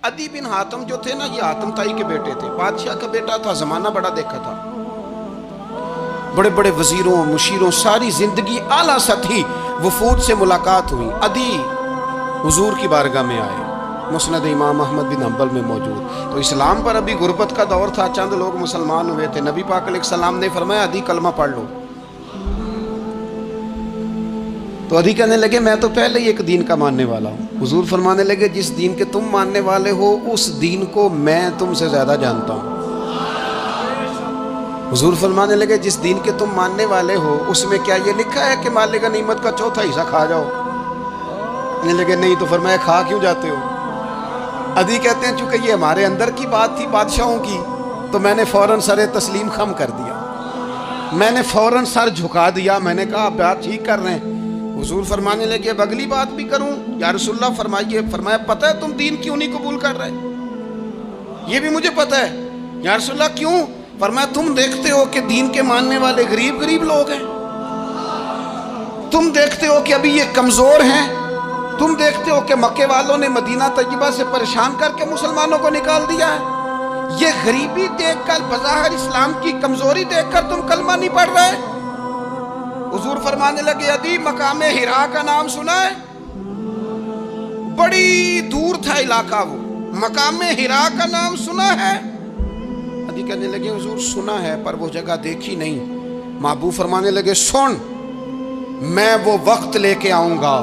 عدی بن حاتم جو تھے نا، یہ حاتم تائی کے بیٹے تھے، بادشاہ کا بیٹا تھا، زمانہ بڑا دیکھا تھا، بڑے بڑے وزیروں مشیروں، ساری زندگی اعلیٰ سطحی وفود سے ملاقات ہوئی۔ عدی حضور کی بارگاہ میں آئے، مسند امام احمد بن حنبل میں موجود۔ تو اسلام پر ابھی غربت کا دور تھا، چند لوگ مسلمان ہوئے تھے، نبی پاک علیہ السلام نے فرمایا عدی کلمہ پڑھ لو۔ تو عدی کہنے لگے میں تو پہلے ہی ایک دین کا ماننے والا ہوں۔ حضور فرمانے لگے جس دین کے تم ماننے والے ہو اس دین کو میں تم سے زیادہ جانتا ہوں۔ حضور فرمانے لگے جس دین کے تم ماننے والے ہو اس میں کیا یہ لکھا ہے کہ مال غنیمت کا چوتھا حصہ کھا جاؤ؟ کہنے لگے نہیں۔ تو فرمایا کھا کیوں جاتے ہو؟ عدی کہتے ہیں چونکہ یہ ہمارے اندر کی بات تھی بادشاہوں کی، تو میں نے فوراً سر تسلیم خم کر دیا، میں نے فوراً سر جھکا دیا، میں نے کہا بات ٹھیک کر رہے ہیں۔ حضور فرمانے لگے اب اگلی بات بھی کروں یا رسول اللہ فرمائیے؟ فرمایا پتہ ہے تم دین کیوں نہیں قبول کر رہے؟ یہ بھی مجھے پتہ ہے۔ یا رسول اللہ کیوں؟ فرمایا تم دیکھتے ہو کہ دین کے ماننے والے غریب غریب لوگ ہیں، تم دیکھتے ہو کہ ابھی یہ کمزور ہیں، تم دیکھتے ہو کہ مکے والوں نے مدینہ طیبہ سے پریشان کر کے مسلمانوں کو نکال دیا ہے، یہ غریبی دیکھ کر بظاہر اسلام کی کمزوری دیکھ کر تم کلمہ نہیں پڑھ رہے؟ حضور فرمانے لگے عدی مقام حرا کا نام سنا ہے؟ بڑی دور تھا علاقہ وہ، مقام حرا کا نام سنا ہے؟ عدی کہنے لگے حضور سنا ہے پر وہ جگہ دیکھی نہیں۔ محبوب فرمانے لگے سن، میں وہ وقت لے کے آؤں گا،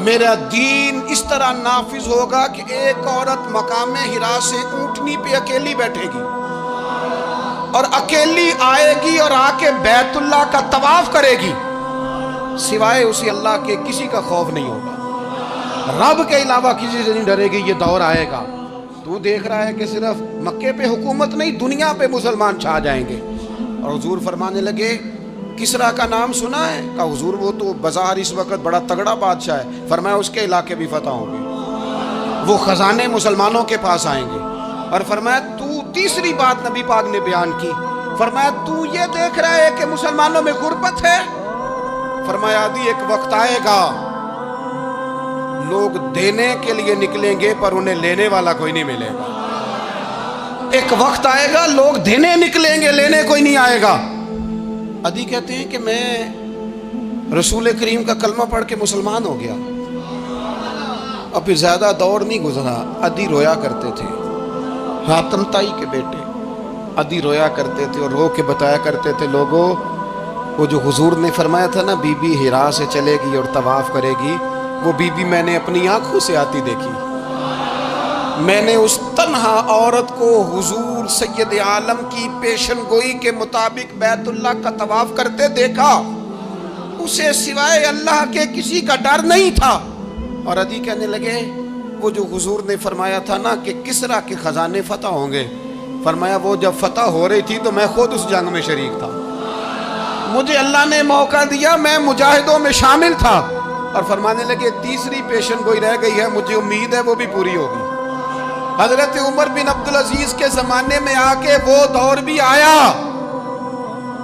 میرا دین اس طرح نافذ ہوگا کہ ایک عورت مقام حرا سے اونٹنی پہ اکیلی بیٹھے گی اور اکیلی آئے گی اور آ کے بیت اللہ کا طواف کرے گی، سوائے اسی اللہ کے کسی کا خوف نہیں ہوگا، رب کے علاوہ کسی سے نہیں ڈرے گی۔ یہ دور آئے گا، تو دیکھ رہا ہے کہ صرف مکے پہ حکومت نہیں دنیا پہ مسلمان چھا جائیں گے۔ اور حضور فرمانے لگے کسرا کا نام سنا ہے؟ کہا حضور وہ تو بظاہر اس وقت بڑا تگڑا بادشاہ ہے۔ فرمایا اس کے علاقے بھی فتح ہوں گے، وہ خزانے مسلمانوں کے پاس آئیں گے۔ اور فرمایا تو تیسری بات نبی پاک نے بیان کی، فرمایا تو یہ دیکھ رہا ہے کہ مسلمانوں میں غربت ہے؟ فرمایا عدی ایک وقت آئے گا لوگ دینے کے لیے نکلیں گے پر انہیں لینے والا کوئی نہیں ملے گا۔ ایک وقت آئے گا لوگ دینے نکلیں گے، لینے کوئی نہیں آئے گا۔ عدی کہتے ہیں کہ میں رسول کریم کا کلمہ پڑھ کے مسلمان ہو گیا، اور پھر زیادہ دور نہیں گزرا، عدی رویا کرتے تھے، حاتم تائی کے بیٹے عدی رویا کرتے تھے اور رو کے بتایا کرتے تھے لوگوں وہ جو حضور نے فرمایا تھا نا بی بی حرا سے چلے گی اور طواف کرے گی، وہ بی بی میں نے اپنی آنکھوں سے آتی دیکھی، میں نے اس تنہا عورت کو حضور سید عالم کی پیشن گوئی کے مطابق بیت اللہ کا طواف کرتے دیکھا، اسے سوائے اللہ کے کسی کا ڈر نہیں تھا۔ اور عدی کہنے لگے وہ جو حضور نے فرمایا تھا نا کہ کسرا کے خزانے فتح ہوں گے، فرمایا وہ جب فتح ہو رہی تھی تو میں خود اس جنگ میں شریک تھا، مجھے اللہ نے موقع دیا، میں مجاہدوں میں شامل تھا۔ اور فرمانے لگے تیسری پیشن گوئی رہ گئی ہے، مجھے امید ہے وہ بھی پوری ہوگی۔ حضرت عمر بن عبدالعزیز کے زمانے میں آ کے وہ دور بھی آیا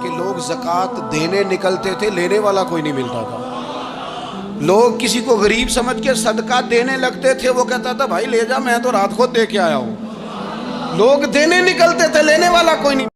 کہ لوگ زکوٰۃ دینے نکلتے تھے، لینے والا کوئی نہیں ملتا تھا، لوگ کسی کو غریب سمجھ کے صدقہ دینے لگتے تھے، وہ کہتا تھا بھائی لے جا، میں تو رات خود دے کے آیا ہوں، لوگ دینے نکلتے تھے، لینے والا کوئی نہیں۔